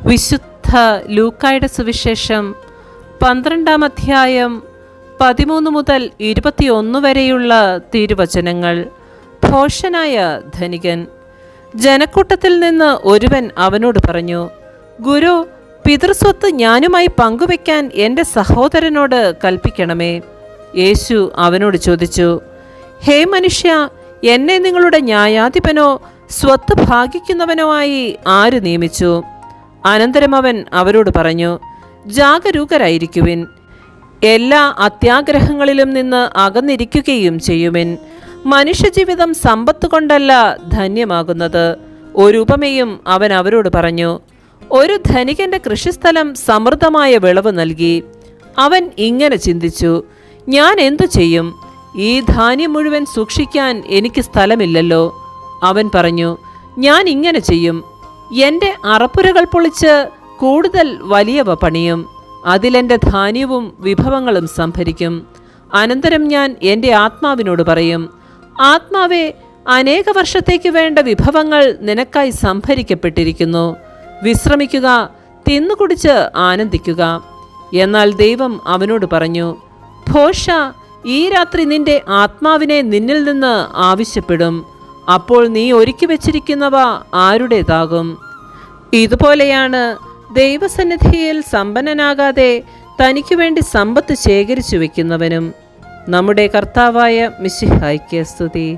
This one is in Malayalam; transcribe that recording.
വിശുദ്ധ ലൂക്കായുടെ സുവിശേഷം 12-ാം അധ്യായം 13 മുതൽ 21 വരെയുള്ള തിരുവചനങ്ങൾ. ഭോഷനായ ധനികൻ. ജനക്കൂട്ടത്തിൽ നിന്ന് ഒരുവൻ അവനോട് പറഞ്ഞു, ഗുരു, പിതൃസ്വത്ത് ഞാനുമായി പങ്കുവെക്കാൻ എൻ്റെ സഹോദരനോട് കൽപ്പിക്കണമേ. യേശു അവനോട് ചോദിച്ചു, ഹേ മനുഷ്യ, എന്നെ നിങ്ങളുടെ ന്യായാധിപനോ സ്വത്ത് ഭാഗിക്കുന്നവനോ ആയി ആര് നിയമിച്ചു? അനന്തരം അവൻ അവരോട് പറഞ്ഞു, ജാഗരൂകരായിരിക്കുവിൻ, എല്ലാ അത്യാഗ്രഹങ്ങളിലും നിന്ന് അകന്നിരിക്കുകയും ചെയ്യുവിൻ. മനുഷ്യജീവിതം സമ്പത്ത് കൊണ്ടല്ല ധന്യമാകുന്നത്. ഒരു ഉപമയും അവൻ അവരോട് പറഞ്ഞു. ഒരു ധനികന്റെ കൃഷിസ്ഥലം സമൃദ്ധമായ വിളവ് നൽകി. അവൻ ഇങ്ങനെ ചിന്തിച്ചു, ഞാൻ എന്തു ചെയ്യും? ഈ ധാന്യം മുഴുവൻ സൂക്ഷിക്കാൻ എനിക്ക് സ്ഥലമില്ലല്ലോ. അവൻ പറഞ്ഞു, ഞാൻ ഇങ്ങനെ ചെയ്യും, എൻ്റെ അറപ്പുരകൾ പൊളിച്ച് കൂടുതൽ വലിയവ പണിയും, അതിലെൻ്റെ ധാന്യവും വിഭവങ്ങളും സംഭരിക്കും. അനന്തരം ഞാൻ എൻ്റെ ആത്മാവിനോട് പറയും, ആത്മാവേ, അനേക വർഷത്തേക്ക് വേണ്ട വിഭവങ്ങൾ നിനക്കായി സംഭരിക്കപ്പെട്ടിരിക്കുന്നു. വിശ്രമിക്കുക, തിന്നുകുടിച്ച് ആനന്ദിക്കുക. എന്നാൽ ദൈവം അവനോട് പറഞ്ഞു, ഭോഷ, ഈ രാത്രി നിന്റെ ആത്മാവിനെ നിന്നിൽ നിന്ന് ആവശ്യപ്പെടും. അപ്പോൾ നീ ഒരുക്കി വച്ചിരിക്കുന്നവ ആരുടേതാകും? ഇതുപോലെയാണ് ദൈവസന്നിധിയിൽ സമ്പന്നനാകാതെ തനിക്കു വേണ്ടി സമ്പത്ത് ശേഖരിച്ചു വെക്കുന്നവനും. നമ്മുടെ കർത്താവായ മിശിഹായ്ക്ക് സ്തുതി.